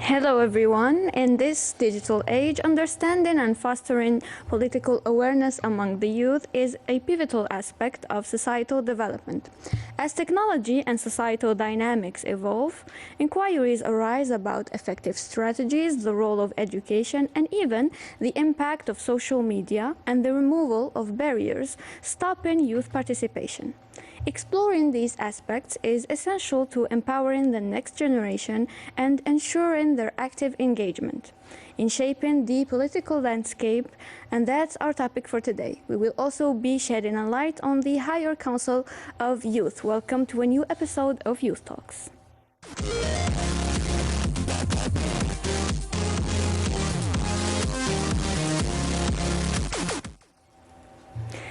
Hello everyone. In this digital age, understanding and fostering political awareness among the youth is a pivotal aspect of societal development. As technology and societal dynamics evolve, inquiries arise about effective strategies, the role of education, and even the impact of social media and the removal of barriers stopping youth participation. Exploring these aspects is essential to empowering the next generation and ensuring their active engagement in shaping the political landscape, and that's our topic for today. We will also be shedding a light on the Higher Council of Youth. Welcome to a new episode of Youth Talks.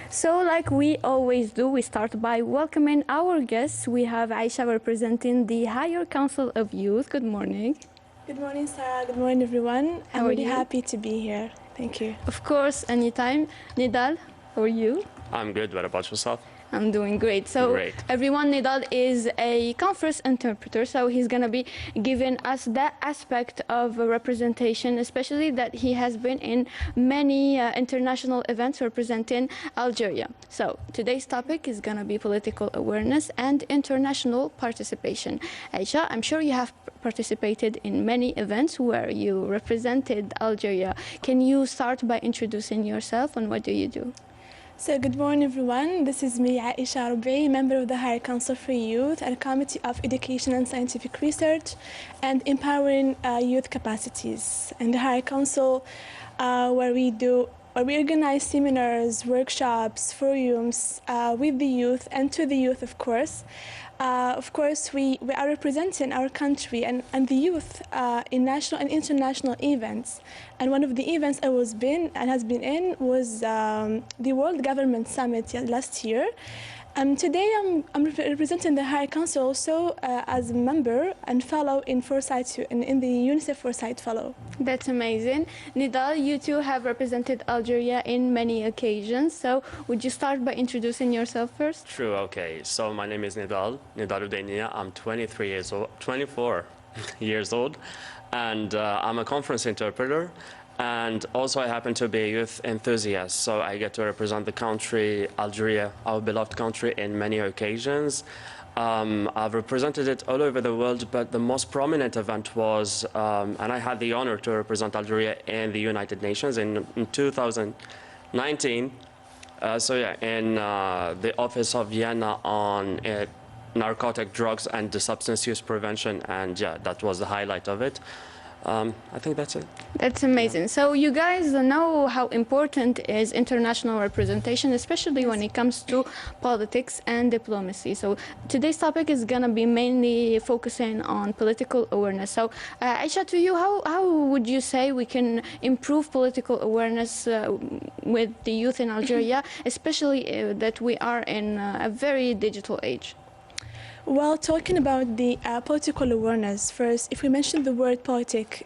So, like we always do, we start by welcoming our guests. We have Aisha representing the Higher Council of Youth. Good morning. Good morning, Sara. Good morning, everyone. I'm really happy to be here. Thank you. Of course, anytime. Nidal, how are you? I'm good. What about yourself? I'm doing great. So Great. everyone, Nidal is a conference interpreter, so he's going to be giving us that aspect of representation, especially that he has been in many international events representing Algeria. So today's topic is going to be political awareness and international participation. Aisha, I'm sure you have participated in many events where you represented Algeria. Can you start by introducing yourself and what do you do? So, good morning, everyone. This is me, Aisha Rubai, member of the Higher Council for Youth and Committee of Education and Scientific Research and Empowering Youth Capacities. And the Higher Council, where we organize seminars, workshops, forums with the youth and to the youth, of course. We are representing our country and the youth in national and international events. And one of the events I has been in was the World Government Summit last year. Today I'm representing the High Council also as a member and fellow in Foresight in the UNICEF Foresight Fellow. That's amazing. Nidal, you too have represented Algeria in many occasions. So would you start by introducing yourself first? True. Okay. So my name is Nidal Udainia. I'm 24 years old, and I'm a conference interpreter. And also I happen to be a youth enthusiast, so I get to represent the country, Algeria, our beloved country, in many occasions. I've represented it all over the world, but the most prominent event was, and I had the honor to represent Algeria in the United Nations in 2019. In the Office of Vienna on narcotic drugs and the substance use prevention, and yeah, that was the highlight of it. I think that's it. That's amazing. Yeah. So you guys know how important is international representation, especially when it comes to politics and diplomacy. So today's topic is going to be mainly focusing on political awareness. So Aisha, to you, how would you say we can improve political awareness with the youth in Algeria, especially that we are in a very digital age? Well, talking about the political awareness, first, if we mention the word politic,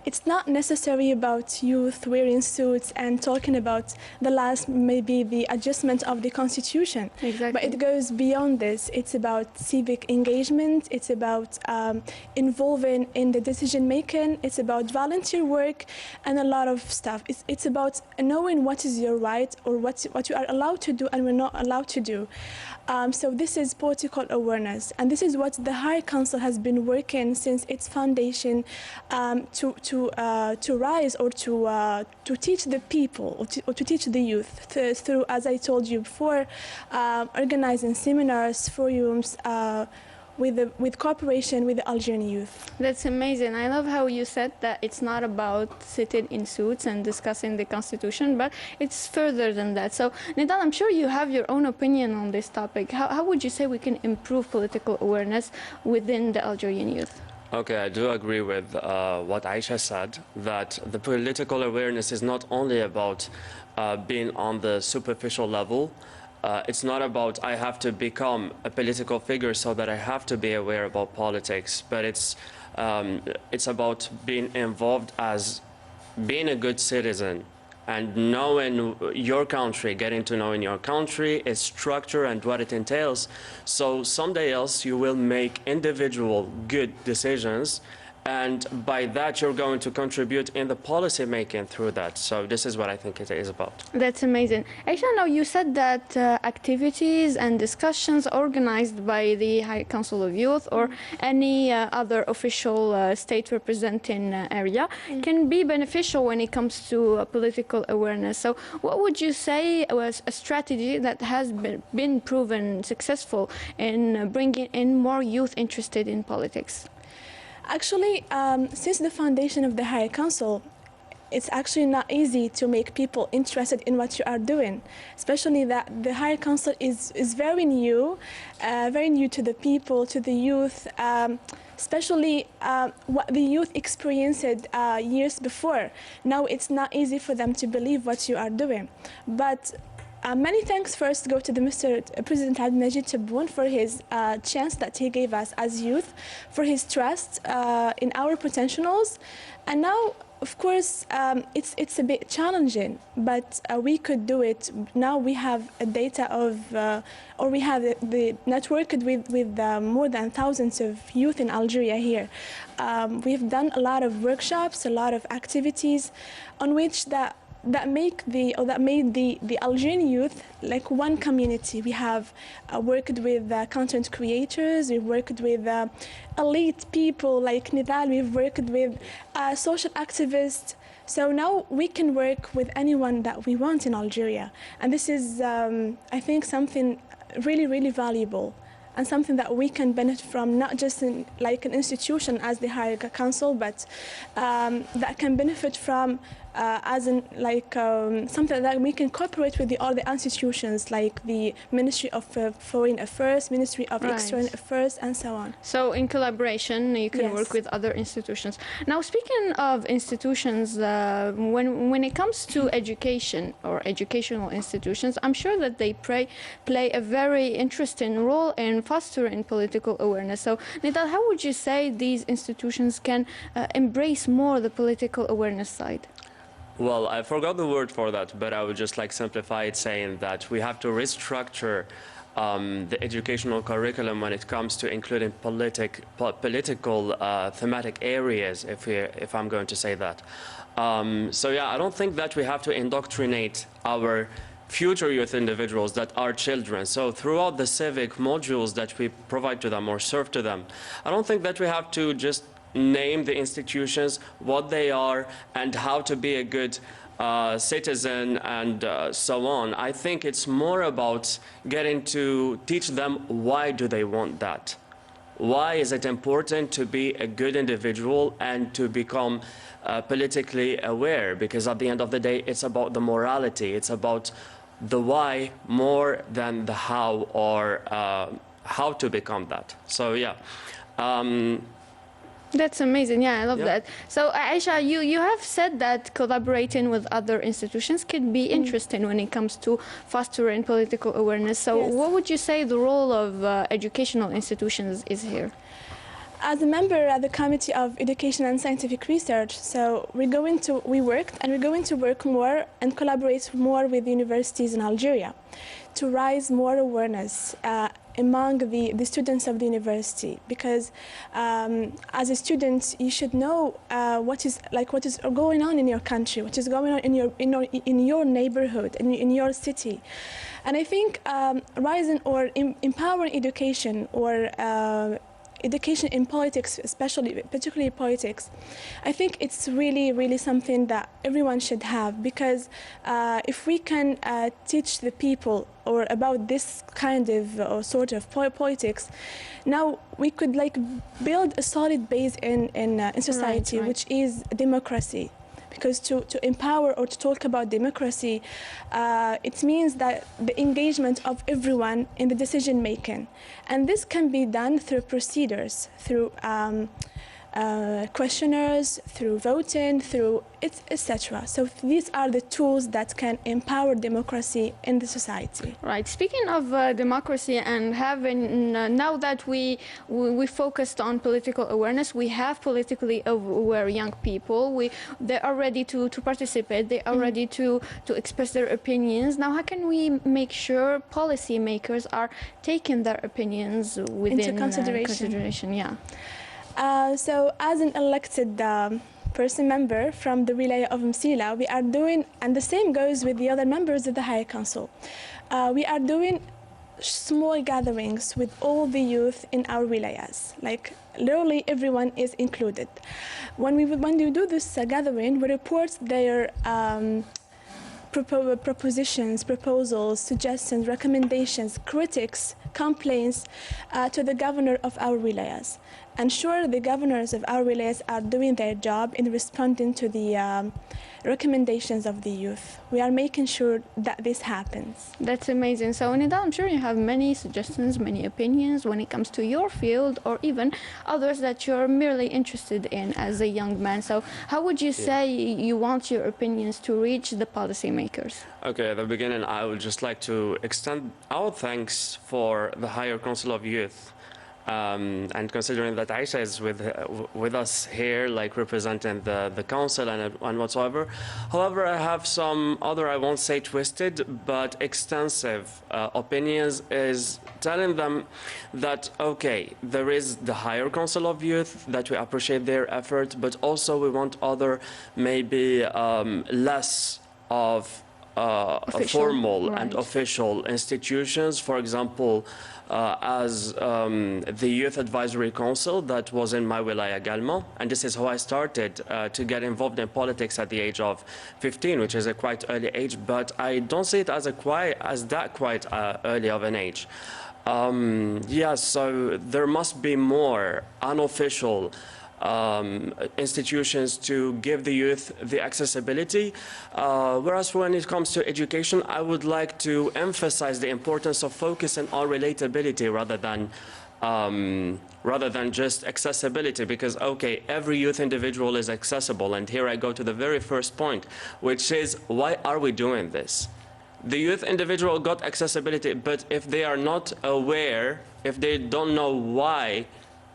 it's not necessarily about youth wearing suits and talking about the last, maybe the adjustment of the constitution. Exactly. But it goes beyond this. It's about civic engagement. It's about involving in the decision making. It's about volunteer work and a lot of stuff. It's about knowing what is your right or what you are allowed to do and we're not allowed to do. So this is political awareness, and this is what the High Council has been working since its foundation to rise or to teach the people or to teach the youth through, as I told you before, organizing seminars, forums, with cooperation with the Algerian youth. That's amazing. I love how you said that it's not about sitting in suits and discussing the constitution, but it's further than that. So, Nidal, I'm sure you have your own opinion on this topic. How would you say we can improve political awareness within the Algerian youth? Okay, I do agree with what Aisha said, that the political awareness is not only about being on the superficial level. It's not about I have to become a political figure so that I have to be aware about politics, but it's about being involved as being a good citizen and knowing your country, getting to know in your country, its structure and what it entails. So someday else you will make individual good decisions and by that you're going to contribute in the policy making through that. So this is what I think it is about. That's amazing. Aisha, now you said that activities and discussions organized by the High Council of Youth or any other official state representing area can be beneficial when it comes to political awareness. So what would you say was a strategy that has been proven successful in bringing in more youth interested in politics? Actually, since the foundation of the Higher Council, it's actually not easy to make people interested in what you are doing, especially that the Higher Council is very new to the people, to the youth, especially what the youth experienced years before. Now it's not easy for them to believe what you are doing. But many thanks first go to the Mr. President Abdelmajid Tebboune for his chance that he gave us as youth, for his trust in our potentials. And now, of course, it's a bit challenging, but we could do it. Now we have a data of, or we have the network with more than thousands of youth in Algeria here. We've done a lot of workshops, a lot of activities on which that made the Algerian youth like one community. We have worked with content creators, we've worked with elite people like Nidal, we've worked with social activists. So now we can work with anyone that we want in Algeria. And this is, I think, something really, really valuable and something that we can benefit from, not just in like an institution as the Higher Council, but that can benefit from as in like something that we can cooperate with all the institutions like the Ministry of Foreign Affairs, Ministry of External Affairs, and so on. So in collaboration, you can work with other institutions. Now, speaking of institutions, when it comes to education or educational institutions, I'm sure that they play a very interesting role in fostering political awareness. So, Nidal, how would you say these institutions can embrace more the political awareness side? Well, I forgot the word for that, but I would just like simplify it saying that we have to restructure the educational curriculum when it comes to including political thematic areas, if I'm going to say that. So yeah, I don't think that we have to indoctrinate our future youth individuals that are children. So throughout the civic modules that we provide to them or serve to them, I don't think that we have to just name the institutions, what they are, and how to be a good citizen and so on. I think it's more about getting to teach them why do they want that. Why is it important to be a good individual and to become politically aware? Because at the end of the day, it's about the morality. It's about the why more than the how or how to become that. So yeah. That's amazing. Yeah, I love that. So, Aisha, you have said that collaborating with other institutions could be interesting when it comes to fostering political awareness. So, what would you say the role of educational institutions is here? As a member at the Committee of Education and Scientific Research, so we worked and we're going to work more and collaborate more with universities in Algeria to raise more awareness among the students of the university, because as a student you should know what is going on in your country, what is going on in your neighborhood, in your city. And I think rising or empowering education or education in politics, particularly politics, I think it's really, really something that everyone should have, because if we can teach the people or about this kind of sort of politics, now we could like build a solid base in society, which is democracy. Because to empower or to talk about democracy, it means that the engagement of everyone in the decision making. And this can be done through procedures, through questionnaires, through voting, through etc. So these are the tools that can empower democracy in the society. Right. Speaking of democracy and having, now that we focused on political awareness, we have politically aware young people. They are ready to participate. They are ready to express their opinions. Now, how can we make sure policymakers are taking their opinions within into consideration? Yeah. So as an elected person member from the Wilaya of Msila, we are doing, and the same goes with the other members of the Higher Council, we are doing small gatherings with all the youth in our wilayas. Like literally everyone is included. When we do this gathering, we report their propositions, proposals, suggestions, recommendations, critics, complaints to the governor of our wilayas. And sure, the governors of our wilayas are doing their job in responding to the recommendations of the youth. We are making sure that this happens. That's amazing. So, Nida, I'm sure you have many suggestions, many opinions when it comes to your field or even others that you're merely interested in as a young man. So, how would you say you want your opinions to reach the policymakers? Okay, at the beginning, I would just like to extend our thanks for the Higher Council of Youth. And considering that Aisha is with us here, like representing the council and whatsoever. However, I have some other, I won't say twisted, but extensive opinions, is telling them that, okay, there is the Higher Council of Youth, that we appreciate their effort, but also we want other, maybe less of formal and official institutions. For example, as the Youth Advisory Council that was in my wilaya également, and this is how I started to get involved in politics at the age of 15, which is a quite early age, but I don't see it as that quite early of an age. Yes, so there must be more unofficial institutions to give the youth the accessibility. Whereas when it comes to education, I would like to emphasize the importance of focusing on relatability rather than just accessibility, because, okay, every youth individual is accessible. And here I go to the very first point, which is, why are we doing this? The youth individual got accessibility, but if they are not aware, if they don't know why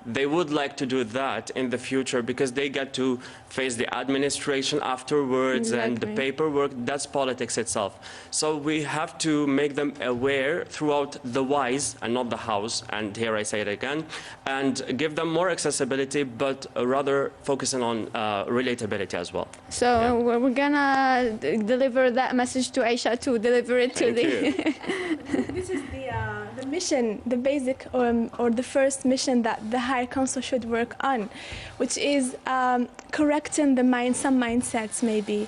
they would like to do that in the future, because they get to face the administration afterwards and the paperwork. That's politics itself. So we have to make them aware throughout the whys and not the hows, and here I say it again, and give them more accessibility, but rather focusing on relatability as well. So we're gonna deliver that message to Aisha to deliver it to This is the mission, the basic or the first mission that the Higher Council should work on, which is correcting some mindsets, maybe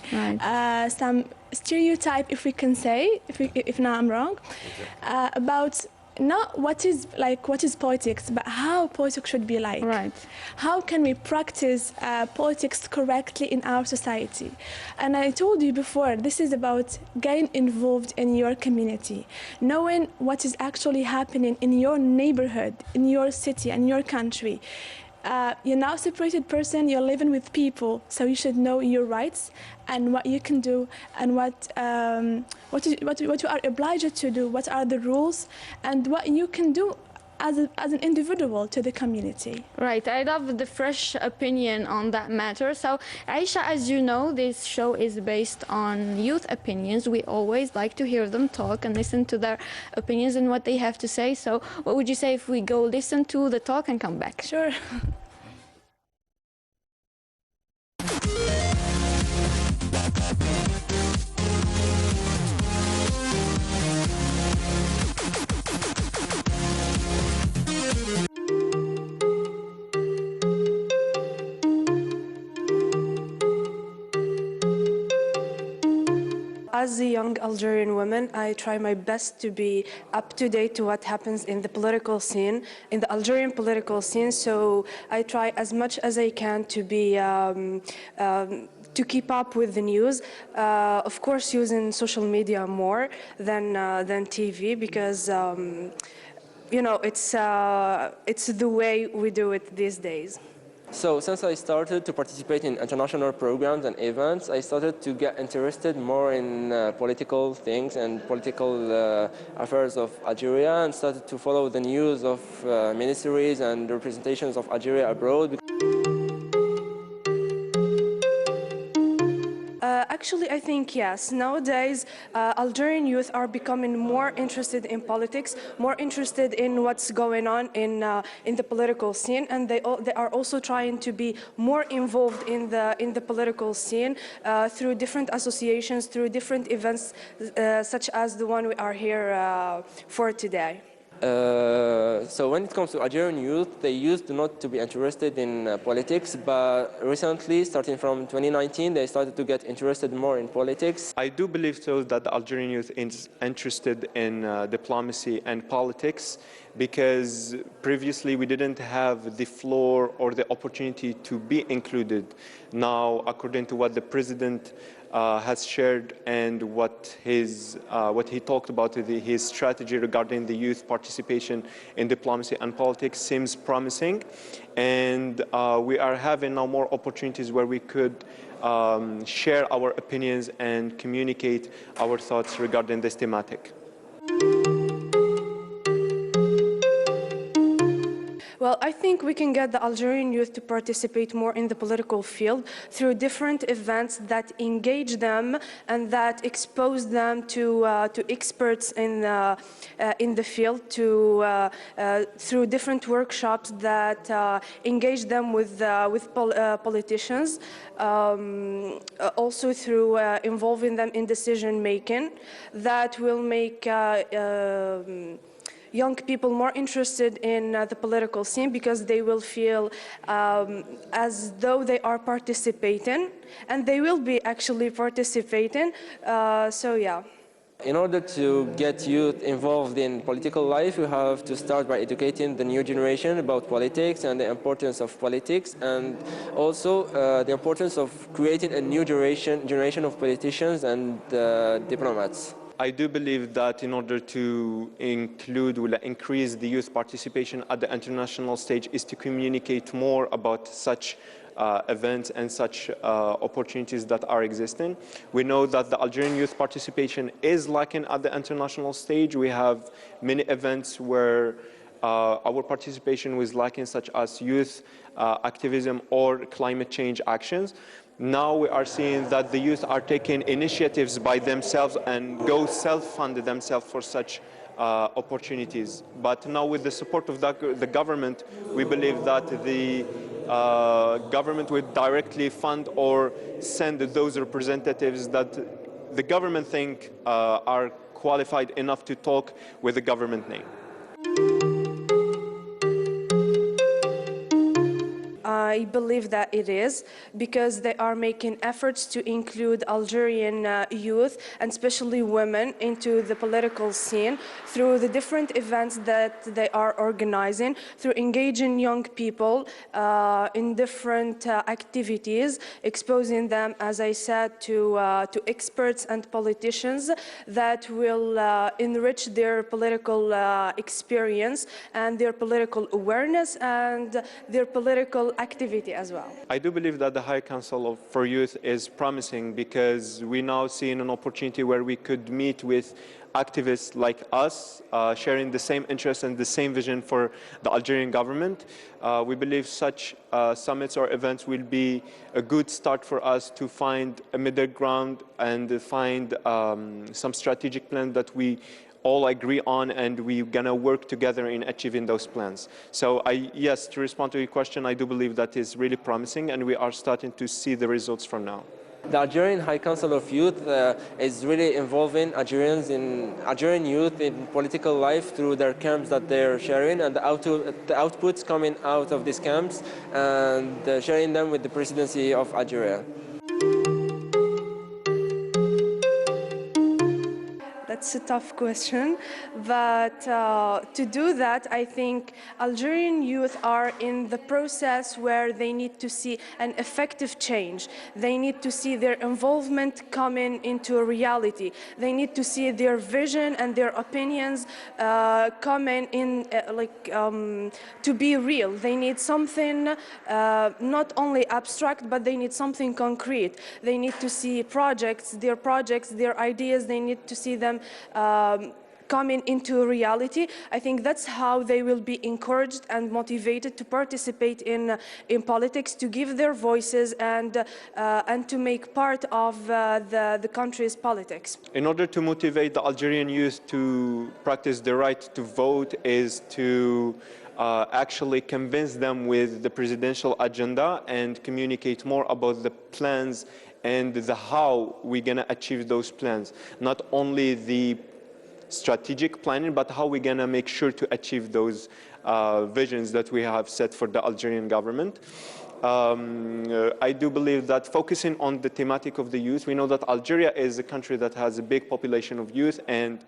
some stereotype, if we can say, if not I'm wrong, about not what is politics, but how politics should be like. Right. How can we practice politics correctly in our society? And I told you before, this is about getting involved in your community, knowing what is actually happening in your neighborhood, in your city, and your country. You're now a separated person, you're living with people, so you should know your rights and what you can do and what you are obliged to do, what are the rules, and what you can do as an individual to the community. Right, I love the fresh opinion on that matter. So, Aisha, as you know, this show is based on youth opinions. We always like to hear them talk and listen to their opinions and what they have to say. So, what would you say if we go listen to the talk and come back? Sure. As a young Algerian woman, I try my best to be up to date to what happens in the political scene, in the Algerian political scene. So I try as much as I can to be to keep up with the news. Of course, using social media more than TV, because you know, it's the way we do it these days. So since I started to participate in international programs and events, I started to get interested more in political things and political affairs of Algeria, and started to follow the news of ministries and representations of Algeria abroad. Actually, I think yes. Nowadays, Algerian youth are becoming more interested in politics, more interested in what's going on in the political scene, and they are also trying to be more involved in the political scene through different associations, through different events, such as the one we are here for today. So when it comes to Algerian youth, they used not to be interested in politics, but recently, starting from 2019, they started to get interested more in politics. I do believe so that the Algerian youth is interested in diplomacy and politics, because previously we didn't have the floor or the opportunity to be included. Now, according to what the president has shared and what he talked about, his strategy regarding the youth participation in diplomacy and politics seems promising, and we are having now more opportunities where we could share our opinions and communicate our thoughts regarding this thematic. Well, I think we can get the Algerian youth to participate more in the political field through different events that engage them and that expose them to experts in the field, through different workshops that engage them with politicians, also through involving them in decision making that will make young people more interested in the political scene, because they will feel as though they are participating, and they will be actually participating. So yeah. In order to get youth involved in political life, you have to start by educating the new generation about politics and the importance of politics, and also the importance of creating a new generation of politicians and diplomats. I do believe that in order to increase the youth participation at the international stage is to communicate more about such events and such opportunities that are existing. We know that the Algerian youth participation is lacking at the international stage. We have many events where our participation was lacking, such as youth activism or climate change actions. Now we are seeing that the youth are taking initiatives by themselves and go self-fund themselves for such opportunities. But now with the support of the government, we believe that the government would directly fund or send those representatives that the government think are qualified enough to talk with the government name. I believe that it is, because they are making efforts to include Algerian youth, and especially women, into the political scene through the different events that they are organizing, through engaging young people in different activities, exposing them, as I said, to experts and politicians that will enrich their political experience and their political awareness and their political activity as well. I do believe that the High Council for Youth is promising, because we now see an opportunity where we could meet with activists like us, sharing the same interests and the same vision for the Algerian government. We believe such summits or events will be a good start for us to find a middle ground and find some strategic plan that we all agree on, and we're gonna work together in achieving those plans. So yes, to respond to your question, I do believe that is really promising, and we are starting to see the results from now. The Algerian High Council of Youth is really involving Algerian youth in political life through their camps that they're sharing, and the outputs coming out of these camps, and sharing them with the presidency of Algeria. That's a tough question, but to do that, I think Algerian youth are in the process where they need to see an effective change. They need to see their involvement coming into a reality. They need to see their vision and their opinions coming in, to be real. They need something not only abstract, but they need something concrete. They need to see projects, their ideas, they need to see them coming into reality. I think that's how they will be encouraged and motivated to participate in politics, to give their voices and to make part of the country's politics. In order to motivate the Algerian youth to practice the right to vote is to actually convince them with the presidential agenda and communicate more about the plans and the how we're going to achieve those plans. Not only the strategic planning, but how we're going to make sure to achieve those visions that we have set for the Algerian government. I do believe that focusing on the thematic of the youth, we know that Algeria is a country that has a big population of youth, and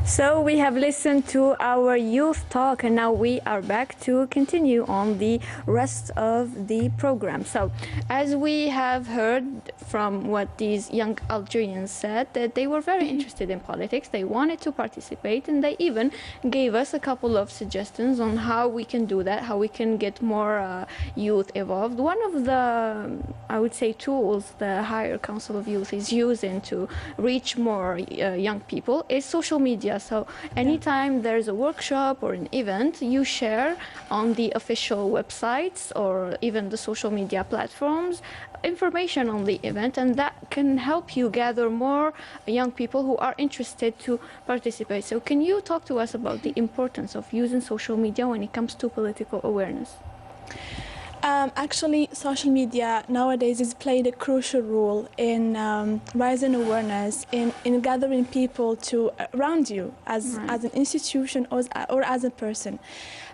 so we have listened to our youth talk, and now we are back to continue on the rest of the program. So as we have heard from what these young Algerians said, that they were very interested in politics, they wanted to participate, and they even gave us a couple of suggestions on how we can do that, how we can get more youth involved. One of the, I would say, tools the Higher Council of Youth is using to reach more young people is social media. So anytime there's a workshop or an event, you share on the official websites or even the social media platforms information on the event, and that can help you gather more young people who are interested to participate. So can you talk to us about the importance of using social media when it comes to political awareness? Actually, social media nowadays is played a crucial role in raising awareness, in gathering people to around you as an institution or as a person.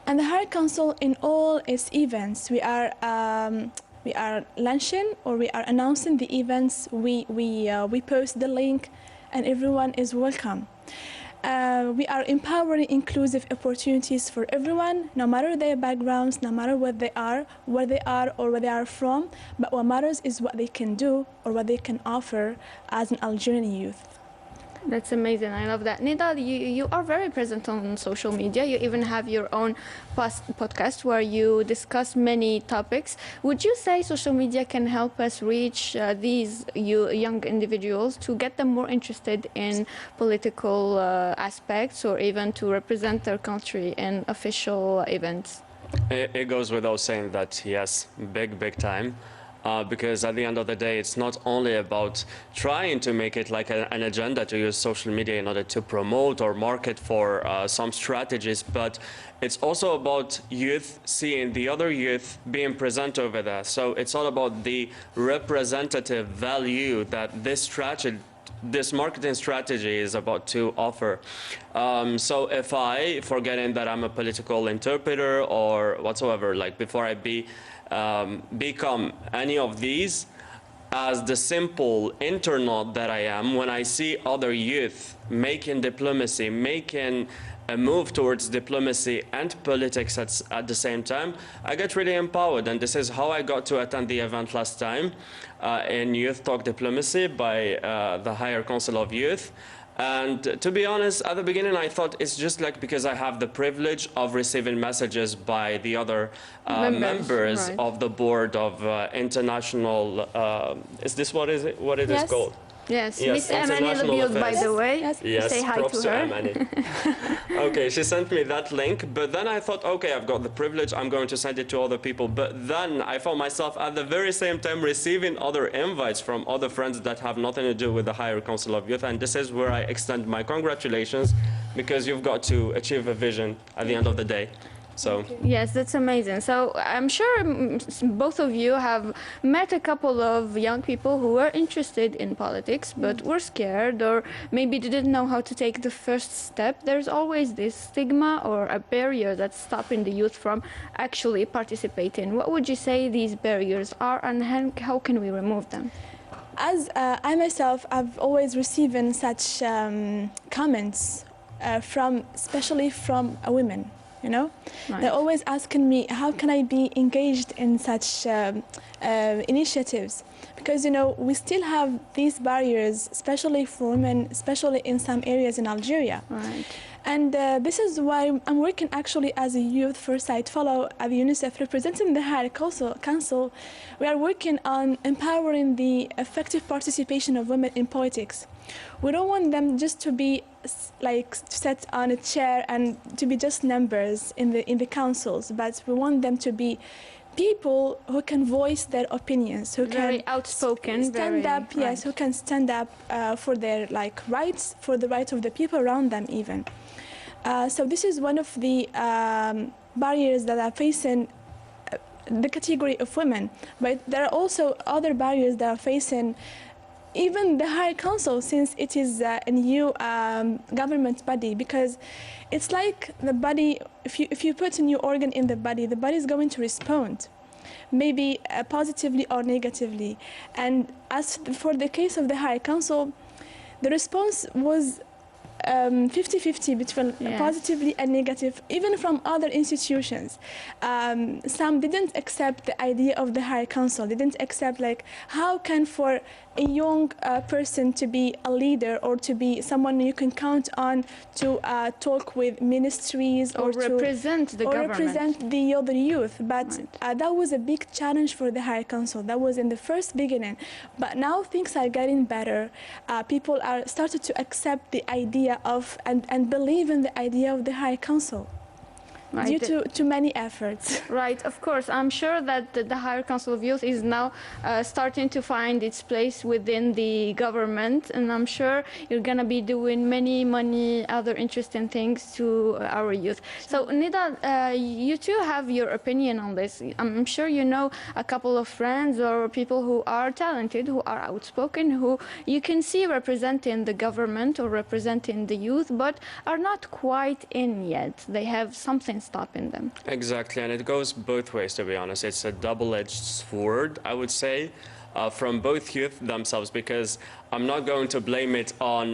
And the Higher Council, in all its events, we are launching or we are announcing the events. We post the link, and everyone is welcome. We are empowering inclusive opportunities for everyone, no matter their backgrounds, no matter what they are, where they are or where they are from, but what matters is what they can do or what they can offer as an Algerian youth. That's amazing. I love that. Nida, you are very present on social media. You even have your own podcast where you discuss many topics. Would you say social media can help us reach these young individuals to get them more interested in political aspects or even to represent their country in official events? It goes without saying that, yes, big time. Because at the end of the day, it's not only about trying to make it like an agenda to use social media in order to promote or market for some strategies, but it's also about youth seeing the other youth being present over there. So it's all about the representative value that this marketing strategy is about to offer. So if I, forgetting that I'm a political interpreter or whatsoever, like before I become any of these, as the simple internaut that I am, when I see other youth making diplomacy, making a move towards diplomacy and politics at the same time, I get really empowered. And this is how I got to attend the event last time in Youth Talk Diplomacy by the Higher Council of Youth. And to be honest, at the beginning, I thought it's just like because I have the privilege of receiving messages by the other members of the board of international. Is this what it is called? Yes, Miss Amani Labiod, by the way. Yes, say hi to her. Amani. Okay, she sent me that link, but then I thought, okay, I've got the privilege, I'm going to send it to other people. But then I found myself at the very same time receiving other invites from other friends that have nothing to do with the Higher Council of Youth, and this is where I extend my congratulations, because you've got to achieve a vision at the end of the day. So yes, that's amazing. So I'm sure both of you have met a couple of young people who were interested in politics but were scared or maybe didn't know how to take the first step. There's always this stigma or a barrier that's stopping the youth from actually participating. What would you say these barriers are, and how can we remove them? As I myself, I've always received such comments especially from women. You know, they're always asking me, how can I be engaged in such initiatives? because we still have these barriers, especially for women, especially in some areas in Algeria. Right. And this is why I'm working actually as a Youth Foresight Fellow at UNICEF, representing the Higher Council. We are working on empowering the effective participation of women in politics. We don't want them just to be like set on a chair and to be just numbers in the councils, but we want them to be people who can voice their opinions, who Very can outspoken, stand up, yes, right. who can stand up for their rights, for the rights of the people around them even. So this is one of the barriers that are facing the category of women, but there are also other barriers that are facing even the Higher Council, since it is a new government body, because it's like the body, if you put a new organ in the body is going to respond, maybe positively or negatively. And as for the case of the Higher Council, the response was 50-50 between positively and negative, even from other institutions. Some didn't accept the idea of the Higher Council, didn't accept how can for a young person to be a leader or to be someone you can count on to talk with ministries or represent the government. Represent the other youth. But that was a big challenge for the Higher Council. That was in the first beginning. But now things are getting better. People are started to accept the idea of and believe in the idea of the Higher Council. Right. Due to many efforts. Right, of course. I'm sure that the Higher Council of Youth is now starting to find its place within the government, and I'm sure you're going to be doing many other interesting things to our youth. So, Nida, you too have your opinion on this. I'm sure you know a couple of friends or people who are talented, who are outspoken, who you can see representing the government or representing the youth, but are not quite in yet. They have something stopping them. Exactly, and it goes both ways, to be honest. It's a double-edged sword, I would say, from both youth themselves, because I'm not going to blame it on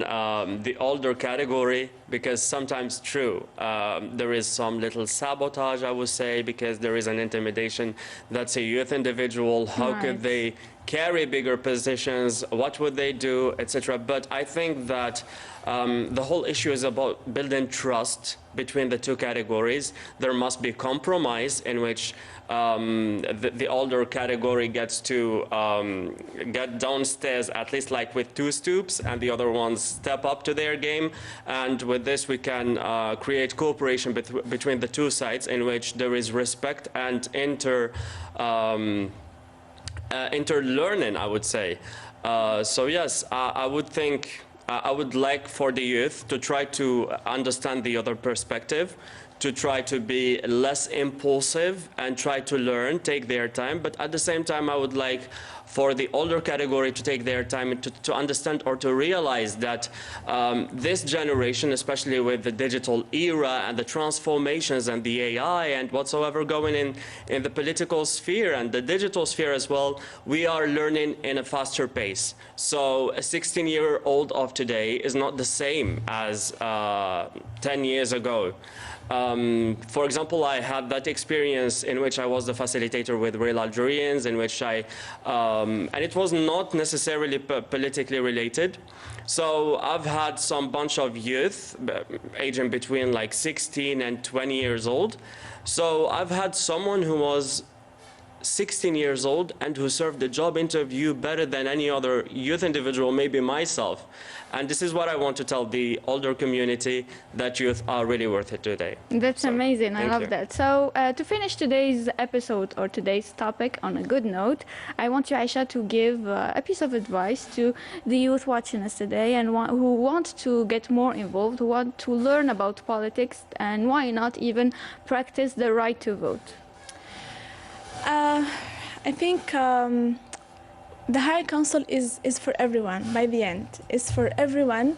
the older category, because sometimes true, there is some little sabotage, I would say, because there is an intimidation. That's a youth individual. How could they carry bigger positions? What would they do, etc.? But I think that the whole issue is about building trust between the two categories. There must be compromise in which the older category gets to get downstairs, at least like with 2 stoops, and the other ones step up to their game. And with this, we can create cooperation between the two sides in which there is respect and interlearning, I would say. So yes, I would think I would like for the youth to try to understand the other perspective, to try to be less impulsive and try to learn, take their time. But at the same time, I would like for the older category to take their time to understand or to realize that this generation, especially with the digital era and the transformations and the AI and whatsoever going in the political sphere and the digital sphere as well, we are learning in a faster pace. So a 16-year-old of today is not the same as 10 years ago. For example, I had that experience in which I was the facilitator with Real Algerians, in which and it was not necessarily politically related. So I've had some bunch of youth, aging between like 16 and 20 years old. So I've had someone who was 16 years old and who served the job interview better than any other youth individual, maybe myself. And this is what I want to tell the older community, that youth are really worth it today. That's amazing. I love you. that. So to finish today's episode or today's topic on a good note, I want you, Aisha, to give a piece of advice to the youth watching us today and who want to get more involved, who want to learn about politics, and why not even practice the right to vote. I think the Higher Council is for everyone. By the end, it's for everyone,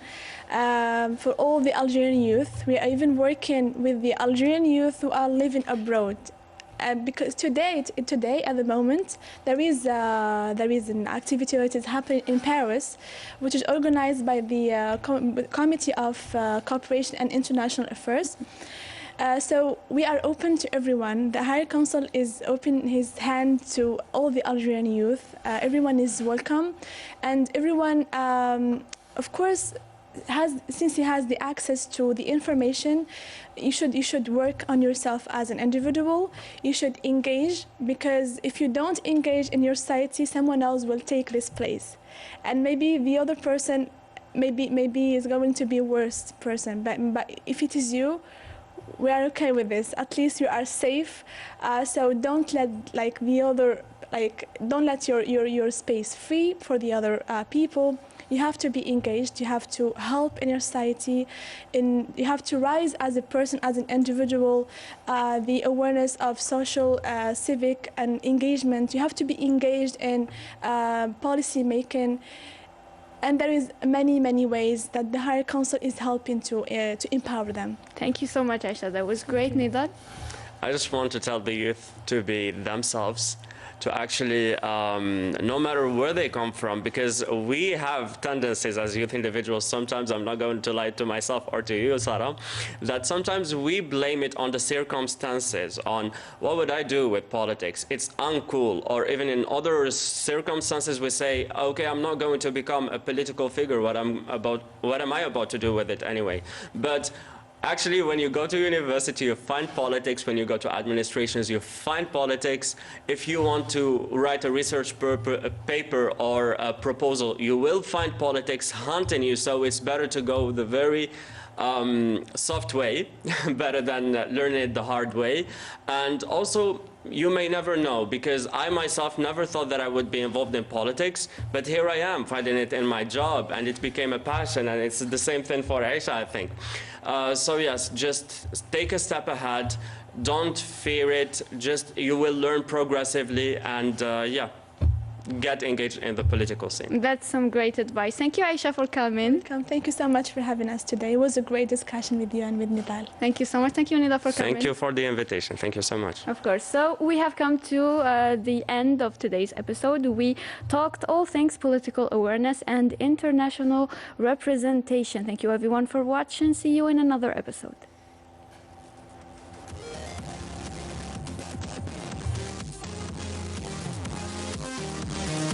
for all the Algerian youth. We are even working with the Algerian youth who are living abroad, because today at the moment there is an activity that is happening in Paris, which is organized by the Committee of Cooperation and International Affairs. So we are open to everyone. The Higher Council is open his hand to all the Algerian youth. Everyone is welcome, and everyone, of course, since he has the access to the information, you should work on yourself as an individual. You should engage, because if you don't engage in your society, someone else will take this place, and maybe the other person maybe is going to be a worse person. But if it is you, we are okay with this. At least you are safe. So don't let don't let your space free for the other people. You have to be engaged. You have to help in your society. You have to rise as a person, as an individual. The awareness of social, civic, and engagement. You have to be engaged in policy making. And there is many ways that the Higher Council is helping to empower them. Thank you so much, Aisha. That was great, Nidal. I just want to tell the youth to be themselves, to actually, no matter where they come from, because we have tendencies as youth individuals, sometimes, I'm not going to lie to myself or to you, Sara, that sometimes we blame it on the circumstances, on what would I do with politics? It's uncool. Or even in other circumstances, we say, okay, I'm not going to become a political figure. What am I about to do with it anyway? But actually, when you go to university, you find politics. When you go to administrations, you find politics. If you want to write a research paper or a proposal, you will find politics hunting you. So it's better to go the very soft way, better than learning it the hard way. And also, you may never know, because I myself never thought that I would be involved in politics, but here I am finding it in my job, and it became a passion, and it's the same thing for Aisha, I think. So yes, just take a step ahead, don't fear it, just you will learn progressively, and yeah, get engaged in the political scene. That's some great advice. Thank you, Aisha, for coming. Welcome. Thank you so much for having us today. It was a great discussion with you and with Nidal. Thank you so much. Thank you, Nidal, for coming. Thank you for the invitation. Thank you so much. Of course. So we have come to the end of today's episode. We talked all things political awareness and international representation. Thank you, everyone, for watching. See you in another episode.